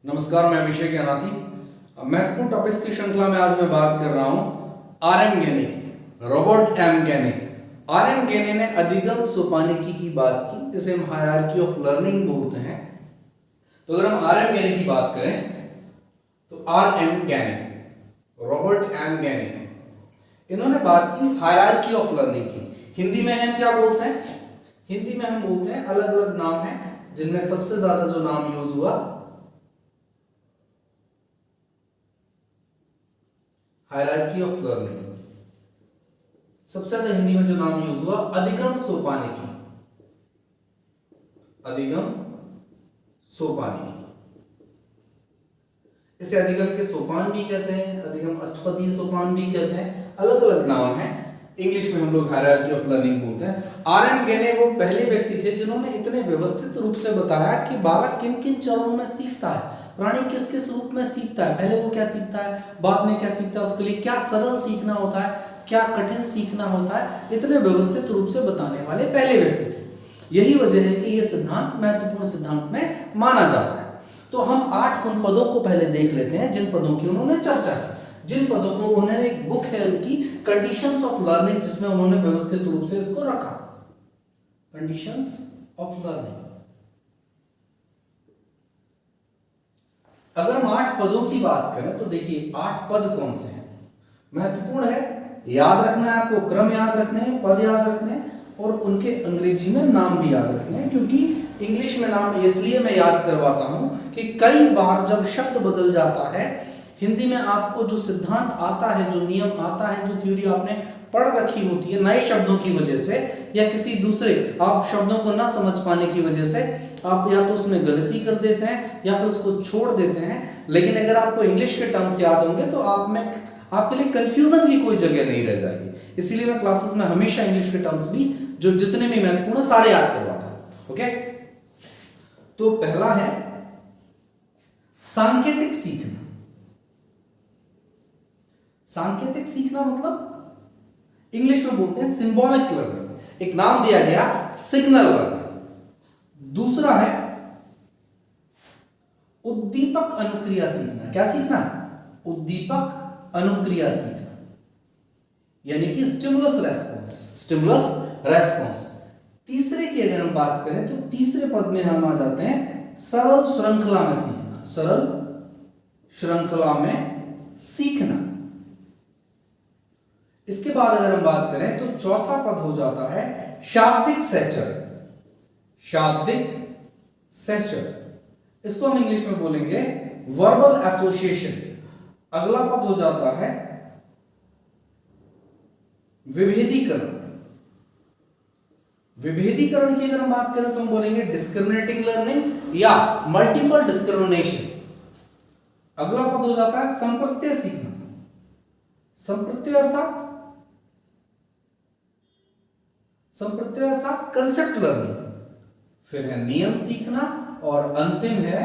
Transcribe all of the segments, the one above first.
नमस्कार, मैं अभिषेक अनाथी। महत्वपूर्ण टॉपिक्स की श्रृंखला में आज मैं बात कर रहा हूं आर.एम. गेने की, रॉबर्ट एम गेने। आर.एम. गेने ने अधिगम सोपानिकी की बात की, जिसे हम हायरार्की ऑफ लर्निंग बोलते हैं। तो अगर हम आर.एम. गेने की बात करें तो आर.एम. गेने, रॉबर्ट एम गेने, इन्होंने बात की हायरार्की ऑफ लर्निंग की। हिंदी में हम क्या बोलते हैं? हिंदी में हम बोलते हैं, अलग अलग नाम है, जिनमें सबसे ज्यादा जो नाम यूज हुआ हायरार्की ऑफ लर्निंग। सबसे ज्यादा हिंदी में जो नाम यूज हुआ अधिगम सोपानिकी, अधिगम सोपानिकी। इसे अधिगम के सोपान भी कहते हैं, अधिगम अष्टपदीय सोपान भी कहते हैं, अलग अलग नाम है। इंग्लिश में हम लोग हायरार्की ऑफ लर्निंग बोलते हैं। आर.एम. गेने वो पहले व्यक्ति थे जिन्होंने इतने व्यवस्थित रूप से बताया कि बालक किन किन चरणों में सीखता है, प्राणी किस किस रूप में सीखता है, पहले वो क्या सीखता है, बाद में क्या सीखता है, उसके लिए क्या सरल सीखना होता है, क्या कठिन सीखना होता है, इतने व्यवस्थित रूप से बताने वाले पहले व्यक्ति थे। यही वजह है कि यह सिद्धांत महत्वपूर्ण सिद्धांत में माना जाता है। तो हम 8 उन पदों को पहले देख लेते हैं जिन पदों की उन्होंने चर्चा की, जिन पदों को उन्होंने, एक बुक है उनकी कंडीशंस ऑफ लर्निंग, जिसमें उन्होंने व्यवस्थित रूप से इसको रखा, कंडीशंस ऑफ लर्निंग। अगर हम 8 पदों की बात करें तो देखिए 8 पद कौन से हैं, महत्वपूर्ण है, याद रखना है आपको, क्रम याद रखने हैं, पद याद रखने हैं, और उनके अंग्रेजी में नाम भी याद रखने हैं। क्योंकि इंग्लिश में नाम इसलिए मैं याद करवाता हूं कि कई बार जब शब्द बदल जाता है, हिंदी में आपको जो सिद्धांत आता है, जो नियम आता है, जो थ्योरी आपने पढ़ रखी होती है, नए शब्दों की वजह से या किसी दूसरे आप शब्दों को ना समझ पाने की वजह से आप या तो उसमें गलती कर देते हैं या फिर उसको छोड़ देते हैं। लेकिन अगर आपको इंग्लिश के टर्म्स याद होंगे तो आप में आपके लिए कंफ्यूजन की कोई जगह नहीं रह जाएगी। इसीलिए मैं क्लासेस में हमेशा इंग्लिश के टर्म्स भी जो जितने भी महत्वपूर्ण सारे याद करवाता हूं। ओके, तो पहला है सांकेतिक सीखना। सांकेतिक सीखना मतलब इंग्लिश में बोलते हैं सिंबॉलिक लर्निंग। एक नाम दिया गया सिग्नल लर्निंग। दूसरा है उद्दीपक अनुक्रिया सीखना। क्या सीखना? उद्दीपक अनुक्रिया सीखना, यानी कि स्टिमुलस रेस्पॉन्स, स्टिमुलस रेस्पॉन्स। तीसरे की अगर हम बात करें तो तीसरे पद में हम आ जाते हैं सरल श्रृंखला में सीखना, सरल श्रृंखला में सीखना। इसके बाद अगर हम बात करें तो चौथा पद हो जाता है शाब्दिक सहचर, शाब्दिक सहचर। इसको हम इंग्लिश में बोलेंगे वर्बल एसोसिएशन। अगला पद हो जाता है विभेदीकरण। विभेदीकरण की अगर हम बात करें तो हम बोलेंगे डिस्क्रिमिनेटिंग लर्निंग या मल्टीपल डिस्क्रिमिनेशन। अगला पद हो जाता है संप्रत्यय सीखना। संप्रत्यय अर्थात कंसेप्ट लर्निंग। फिर है नियम सीखना और अंतिम है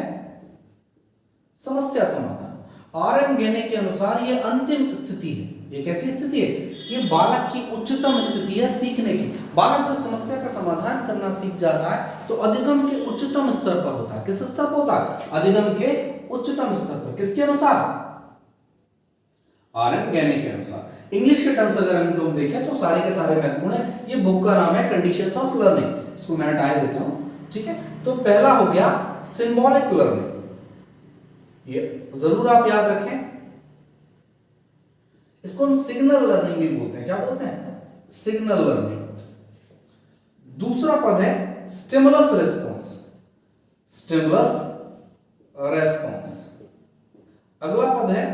समस्या समाधान। आर.एम. गेने के अनुसार यह अंतिम स्थिति है। ये कैसी स्थिति है? ये बालक की उच्चतम स्थिति है सीखने की। बालक जब समस्या का समाधान करना सीख जाता है तो अधिगम के उच्चतम स्तर पर होता है। किस स्तर पर होता है? अधिगम के उच्चतम स्तर पर। किसके अनुसार? आर.एम. गेने के अनुसार। इंग्लिश के टर्म्स अगर हम देखें तो सारे के सारे महत्वपूर्ण है। ये बुक का नाम है कंडीशंस ऑफ लर्निंग। इसको मैं हटा देता हूं, ठीक है। तो पहला हो गया सिंबॉलिक लर्निंग, ये जरूर आप याद रखें। इसको हम सिग्नल लर्निंग भी बोलते हैं। क्या बोलते हैं? Signal learning. दूसरा पद है स्टिमुलस रेस्पॉन्स, स्टिमुलस रेस्पॉन्स। अगला पद है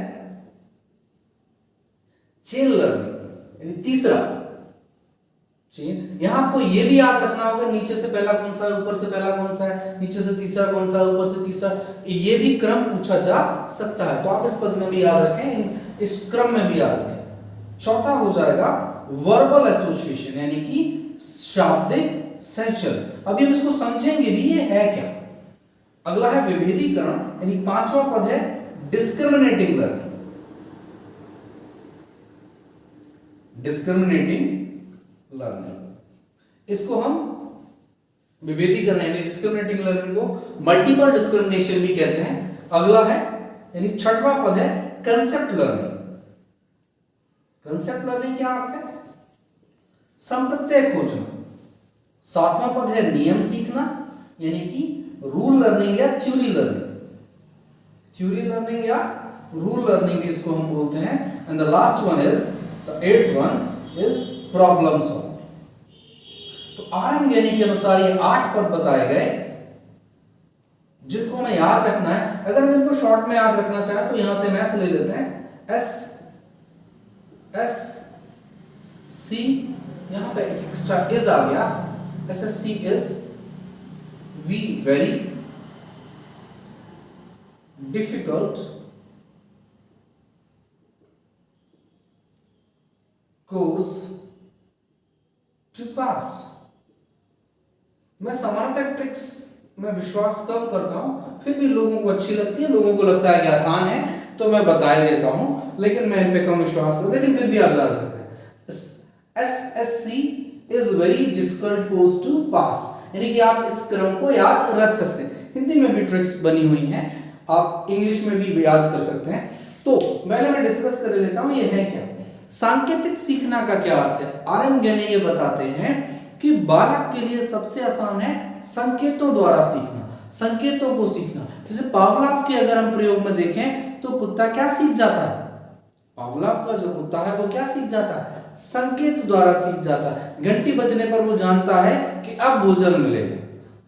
चेन लर्निंग, यानी तीसरा चेन। यहां आपको यह भी याद रखना होगा नीचे से पहला कौन सा है, ऊपर से पहला कौन सा है, नीचे से तीसरा कौन सा है, ऊपर से तीसरा। ये भी क्रम पूछा जा सकता है, तो आप इस पद में भी याद रखें, इस क्रम में भी याद रखें। चौथा हो जाएगा वर्बल एसोसिएशन, यानी कि शाब्दिक सहचर। अभी हम इसको समझेंगे भी, ये है क्या। अगला है विभेदीकरण, यानी पांचवा पद है डिस्क्रिमिनेटिंग लर्निंग, डिस्क्रिमिनेटिंग लर्निंग। इसको हम विभेदीकरण यानी डिस्क्रिमिनेटिंग लर्निंग को मल्टीपल डिस्क्रिमिनेशन भी कहते हैं। अगला है यानी छठवां पद है कंसेप्ट लर्निंग। कंसेप्ट लर्निंग क्या अर्थ है? संप्रत्यय खोजना। सातवां पद है नियम सीखना यानी कि रूल लर्निंग या थ्योरी लर्निंग। थ्योरी लर्निंग या रूल लर्निंग भी इसको हम बोलते हैं। And the last one is the eighth one is problem solve. तो आरएम गेनी के अनुसार ये 8 पद बताए गए जिनको हमें याद रखना है। अगर हम इनको शॉर्ट में याद रखना चाहें तो यहां से मैथ्स ले लेते हैं। एस सी, यहां पे एक्स्ट्रा इज आ गया, SSC is we very difficult course to pass. मैं सामान्यतः ट्रिक्स में विश्वास कम करता हूं, फिर भी लोगों को अच्छी लगती है, लोगों को लगता है कि आसान है तो मैं बता ही देता हूं, लेकिन मैं इन पे कम विश्वास करता हूं, लेकिन फिर भी आप जान सकते हैं। SSC is very difficult course to pass, यानी कि आप इस क्रम को याद रख सकते हैं। हिंदी में भी ट्रिक्स बनी हुई हैं, आप इंग्लिश में भी याद कर सकते हैं। तो पहले मैं डिस्कस कर लेता हूं ये है क्या। सांकेतिक सीखना का क्या अर्थ है? आरएम गेने ये बताते हैं कि बालक के लिए सबसे आसान है संकेतों द्वारा सीखना, संकेतों को सीखना। जैसे पावलोव के अगर हम प्रयोग में देखें तो कुत्ता क्या सीख जाता है? पावलोव का जो कुत्ता है वो क्या सीख जाता है? संकेत द्वारा सीख जाता है। घंटी बजने पर वो जानता है कि अब भोजन मिलेगा।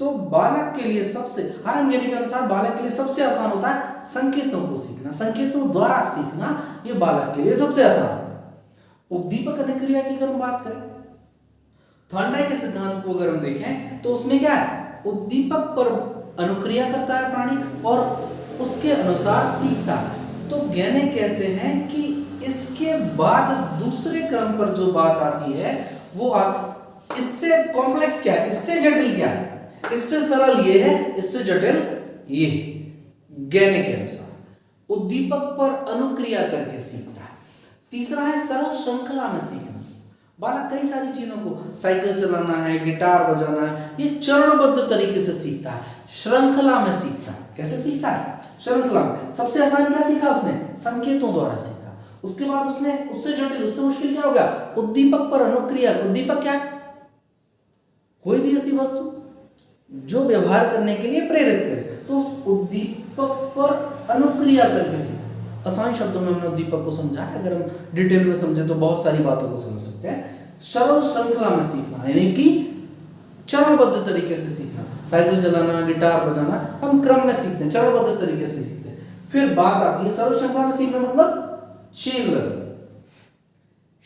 तो बालक के लिए सबसे, आरएम गेने के अनुसार बालक के लिए सबसे आसान होता है संकेतों को सीखना, संकेतों द्वारा सीखना, ये बालक के लिए सबसे आसान होता है। उद्दीपक अभिक्रिया की अगर हम बात करें, थॉर्नडाइक के सिद्धांत को अगर हम देखें तो उसमें क्या है? उद्दीपक पर अनुक्रिया करता है प्राणी और उसके अनुसार सीखता है। तो गेने कहते हैं कि इसके बाद दूसरे क्रम पर जो बात आती है वो इससे कॉम्प्लेक्स क्या है, इससे जटिल क्या है, इससे सरल ये है, इससे जटिल ये है। गेने के अनुसार उद्दीपक पर अनुक्रिया करके सीखता है। तीसरा है सरल श्रृंखला में सीखना। बालक कई सारी चीजों को, साइकिल चलाना है, गिटार बजाना है, ये चरणबद्ध तरीके से सीखता है, श्रृंखला में सीखता है। कैसे सीखता है? श्रृंखला में। सबसे आसान क्या सीखा उसने? संकेतों द्वारा सीखा। उसके बाद उसने उससे जटिल, उससे मुश्किल क्या हो गया? उद्दीपक पर अनुक्रिया। उद्दीपक क्या? कोई भी ऐसी वस्तु जो व्यवहार करने के लिए प्रेरित करे, तो उस उद्दीपक पर अनुक्रिया करके सीखा। आसान शब्दों में हमने उद्दीपक को समझा है, अगर हम डिटेल में समझे तो बहुत सारी बातों को समझ सकते हैं। सरल श्रृंखला में सीखना यानी कि चरणबद्ध तरीके से सीखना। साइकिल चलाना, गिटार बजाना हम क्रम में सीखते हैं, चरणबद्ध तरीके से सीखते हैं। फिर बात आती है सरल श्रृंखला में सीखना मतलब चेन लर्निंग,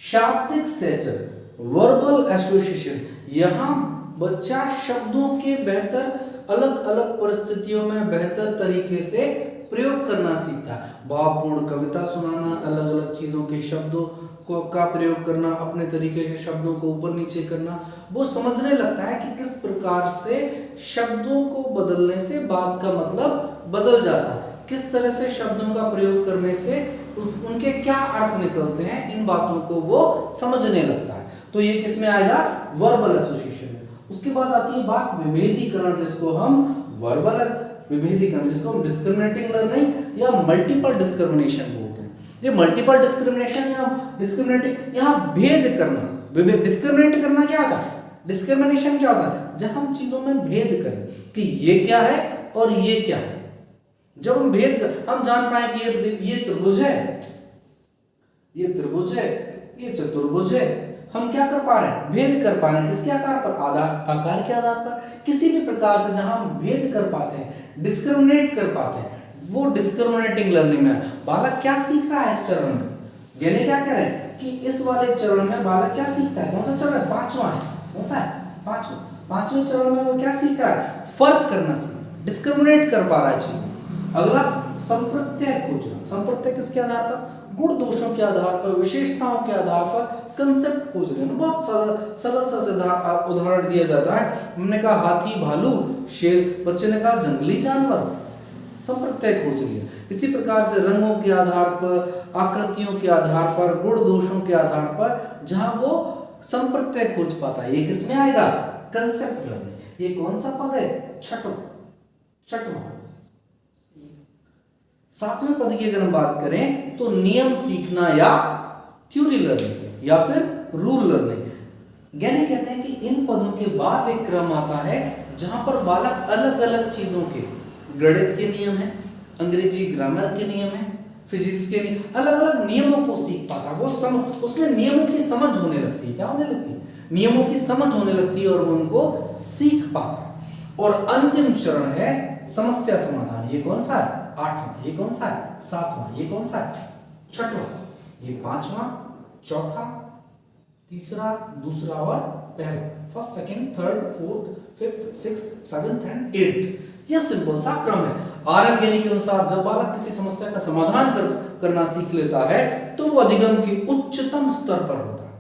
शाब्दिक सेचर, वर्बल एसोसिएशन। यहां बच्चा शब्दों के बेहतर, अलग अलग परिस्थितियों में बेहतर तरीके से प्रयोग करना सीखता है। भावपूर्ण कविता सुनाना, अलग अलग चीजों के शब्दों को का प्रयोग करना, अपने तरीके से शब्दों को ऊपर नीचे करना, वो समझने लगता है कि किस प्रकार से शब्दों को बदलने से बात का मतलब बदल जाता है, किस तरह से शब्दों का प्रयोग करने से उनके क्या अर्थ निकलते हैं, इन बातों को वो समझने लगता है। तो ये किसमें आएगा? वर्बल एसोसिएशन में। उसके बाद आती है बात विभेदीकरण, जिसको हम वर्बल विभेदीकरण, जिसको हम डिस्क्रिमिनेटिंग लर्निंग या मल्टीपल डिस्क्रिमिनेशन बोलते हैं। ये मल्टीपल डिस्क्रिमिनेशन या डिस्क्रिमिनेटिंग, यहाँ भेद करना, डिस्क्रिमिनेट करना क्या होता है? डिस्क्रिमिनेशन क्या होता है? जब हम चीजों में भेद करें कि ये क्या है और ये क्या है। जब हम भेद कर, हम जान पाए कि ये त्रिभुज है, ये त्रिभुज है, ये चतुर्भुज है, हम क्या कर पा रहे हैं? भेद कर पा रहे हैं। किसके आधार पर? आकार के आधार पर। किसी भी प्रकार से जहां हम भेद कर पाते हैं, डिस्क्रिमिनेट कर पाते हैं, वो डिस्क्रिमिनेटिंग लर्निंग में है। बालक क्या सीख रहा है इस चरण में? गेने क्या कह रहे हैं कि इस वाले चरण में बालक क्या सीखता है? कौन सा चरण है? पांचवा है। कौन सा है? पांचवा। पांचवें चरण में वो क्या सीख रहा है? फर्क करना सीख, डिस्क्रिमिनेट कर पा रहा है चीज। अगला संप्रत्यय खोजना। संप्रत्यय किसके आधार पर? गुण दोषों के आधार पर, विशेषताओं के आधार पर कंसेप्ट खोज लेना। बहुत सरल सा उदाहरण दिया जाता है। हमने कहा हाथी, भालू, शेर, बच्चे ने कहा जंगली जानवर। संप्रत्यय खोज लिया। इसी प्रकार से रंगों के आधार पर, आकृतियों के आधार पर, गुण दोषों के आधार पर जहां वो संप्रत्यय खोज पाता है, ये किसमें आएगा? Concept learning. ये कौन सा पद है? छठवां। सातवें पद की अगर हम बात करें तो नियम सीखना या थ्योरी लर्निंग या फिर रूल लर्निंग। गहने कहते हैं कि इन पदों के बाद एक क्रम आता है जहां पर बालक अलग अलग चीजों के, गणित के नियम है, अंग्रेजी ग्रामर के नियम है, फिजिक्स के नियम, अलग अलग नियमों को सीख पाता है। उसमें नियमों की समझ होने लगती है। क्या होने लगती है? नियमों की समझ होने लगती है और वो उनको सीख पाता है। और अंतिम चरण है समस्या समाधान। ये कौन सा है? आठवां। ये कौन सा है? सातवां। ये कौन सा है? छठवां। ये पांचवां, चौथा, तीसरा, दूसरा और पहला, first, second, third, fourth, fifth, sixth, seventh and eighth. यह सिंपल सा क्रम है। आरएम गैनी के अनुसार जब बालक किसी समस्या का समाधान करना सीख लेता है तो वो अधिगम के उच्चतम स्तर पर होता है।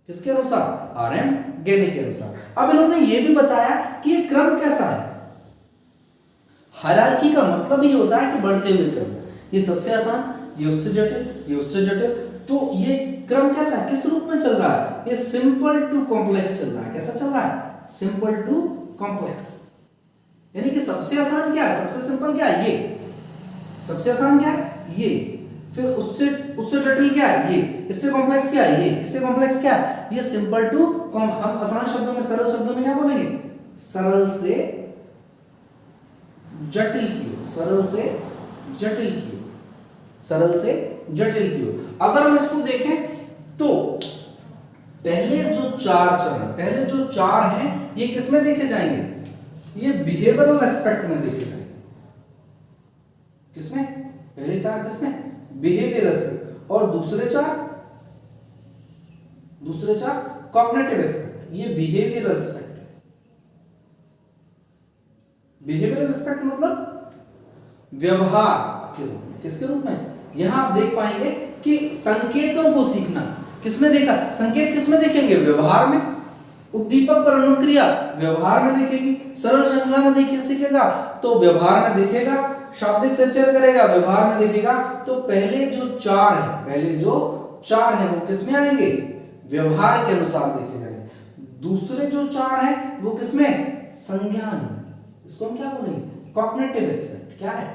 किसके अनुसार? आरएम गैनी के अनुसार। अब इन्होंने ये भी बताया कि ये क्रम कैसा है। हायरार्की का मतलब ये होता है कि बढ़ते हुए क्रम। ये सबसे आसान, ये उससे जटिल, ये उससे जटिल। तो ये क्रम कैसा है? किस रूप में चल रहा है? ये सिंपल टू कॉम्प्लेक्स चल रहा है। कैसा चल रहा है? Simple to complex. यानी कि सबसे आसान क्या है? सबसे सिंपल क्या है? ये। सबसे आसान क्या है? ये। फिर उससे जटिल क्या है? ये। इससे कॉम्प्लेक्स क्या है? ये। इससे कॉम्प्लेक्स क्या है? ये सिंपल टू हम आसान शब्दों में, सरल शब्दों में क्या बोलेंगे? सरल से जटिल की ओर। सरल से जटिल की ओर। सरल से जटिल की ओर। अगर हम इसको देखें तो पहले जो चार हैं ये किसमें देखे जाएंगे? ये बिहेवियरल एस्पेक्ट में देखे जाएंगे। किसमें? पहले चार किसमें? Behavioural aspect. और दूसरे चार कॉग्निटिव एस्पेक्ट। ये बिहेवियरल एस्पेक्ट। बिहेवियरल एस्पेक्ट मतलब व्यवहार के रूप में। किसके रूप में? यहां आप देख पाएंगे कि संकेतों को सीखना किसमें देखा? संकेत किसमें देखेंगे? व्यवहार में। उद्दीपक पर अनुक्रिया व्यवहार में देखेगी। सरल श्रृंखला में देखिए सीखेगा तो व्यवहार में देखेगा। शाब्दिक संचय करेगा, व्यवहार में देखेगा। तो पहले जो चार है वो किसमें आएंगे? व्यवहार के अनुसार देखे जाएंगे। दूसरे जो चार हैं वो किसमें? संज्ञान। इसको हम क्या बोलेंगे? Cognitive aspect. क्या है?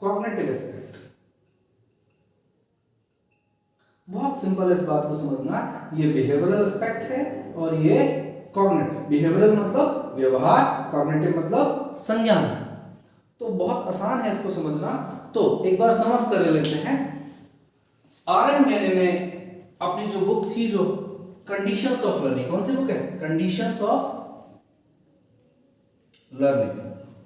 Cognitive aspect. बहुत सिंपल है इस बात को समझना। ये बिहेवियरल एस्पेक्ट है और ये कॉग्निटिव। बिहेवियरल मतलब व्यवहार, कॉग्निटिव मतलब संज्ञान। तो बहुत आसान है इसको समझना। तो एक बार समझ कर लेते हैं। आरएम गैनी ने अपनी जो बुक थी, जो कंडीशंस ऑफ लर्निंग, कौन सी बुक है? कंडीशंस ऑफ लर्निंग,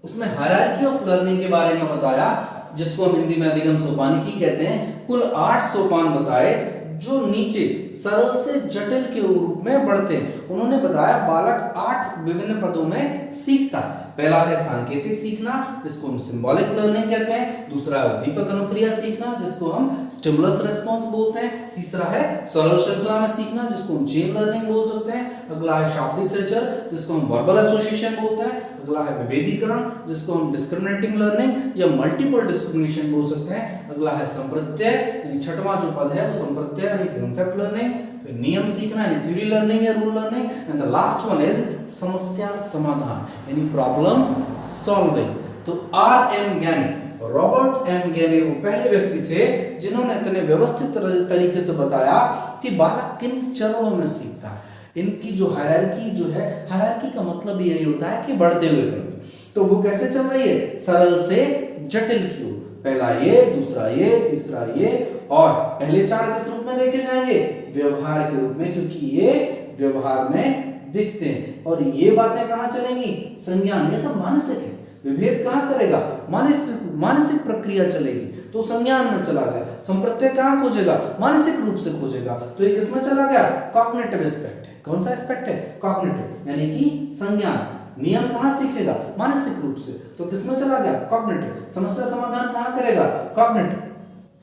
उसमें हायरार्की ऑफ लर्निंग के बारे में बताया, जिसको हम हिंदी में अधिगम सोपानिकी कहते हैं। कुल 8 सोपान बताए जो नीचे सरल से जटिल के रूप में बढ़ते हैं। उन्होंने बताया बालक 8 विभिन्न पदों में सीखता है। पहला है सांकेतिक सीखना, जिसको हम सिंबॉलिक लर्निंग कहते हैं। दूसरा है उद्दीपक अनुक्रिया सीखना, जिसको हम स्टिमुलस रिस्पॉन्स बोलते हैं। तीसरा है सरल श्रृंखला में सीखना, जिसको हम चेन लर्निंग बोल सकते हैं। अगला है शाब्दिक संचय, जिसको हम वर्बल एसोसिएशन बोलते हैं। अगला है विभेदीकरण, जिसको हम डिस्क्रिमिनेटिंग लर्निंग या मल्टीपल डिस्क्रिमिनेशन बोल सकते हैं। अगला है संप्रत्यय, यानी छठवां जो पद है वो संप्रत्यय यानी कंसेप्ट लर्निंग। फिर नियम सीखना यानी थ्योरी लर्निंग या rule learning. And the last one is समस्या समाधान यानी प्रॉब्लम सॉल्विंग। तो आर.एम. गैनी, रॉबर्ट एम गैनी वो पहले व्यक्ति थे जिन्होंने इतने व्यवस्थित तरीके से बताया कि बालक किन चरणों में सीखता है। इनकी जो हायरार्की जो है, हायरार्की का मतलब यही होता है कि बढ़ते हुए क्रम। तो वो कैसे चल रही है? सरल से जटिल की ओर। पहला ये, दूसरा ये, तीसरा ये। और पहले चार किस रूप में देखे जाएंगे? व्यवहार के रूप में, क्योंकि ये व्यवहार में दिखते हैं। और ये बातें कहां चलेंगी? संज्ञान। ये सब मानसिक है। विभेद कहां करेगा? मानसिक प्रक्रिया चलेगी, तो संज्ञान में चला गया। संप्रत्यय कहां खोजेगा? मानसिक रूप से खोजेगा, तो ये किसमें चला गया? कॉग्निटिव एस्पेक्ट है। कौन सा एस्पेक्ट है? कॉग्निटिव, यानी कि संज्ञान। नियम कहां सीखेगा? मानसिक रूप से, तो किसमें चला गया? कॉग्निटिव। समस्या समाधान कहां करेगा? कॉग्निटिव।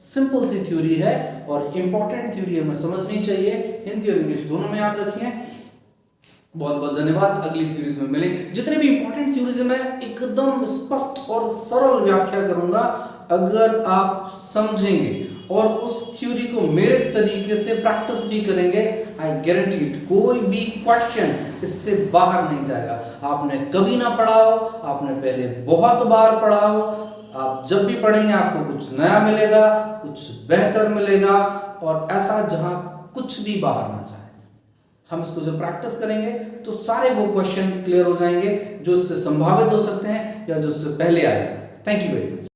सिंपल सी थ्योरी है और इंपॉर्टेंट थ्योरी हमें समझनी चाहिए। हिंदी और इंग्लिश दोनों में याद रखिए। बहुत बहुत धन्यवाद। अगली थ्योरीज में मिलेंगे। जितने भी इंपॉर्टेंट थ्योरीज मैं एकदम स्पष्ट और सरल व्याख्या करूंगा। अगर आप समझेंगे और उस थ्योरी को मेरे तरीके से प्रैक्टिस भी करेंगे, आई गारंटी इट, कोई भी क्वेश्चन इससे बाहर नहीं जाएगा। आपने कभी ना पढ़ा हो, आपने पहले बहुत बार पढ़ा हो, आप जब भी पढ़ेंगे आपको कुछ नया मिलेगा, कुछ बेहतर मिलेगा, और ऐसा जहां कुछ भी बाहर ना जाए। हम इसको जब प्रैक्टिस करेंगे तो सारे वो क्वेश्चन क्लियर हो जाएंगे जो इससे संभावित हो सकते हैं या जो इससे पहले आए। Thank you very much.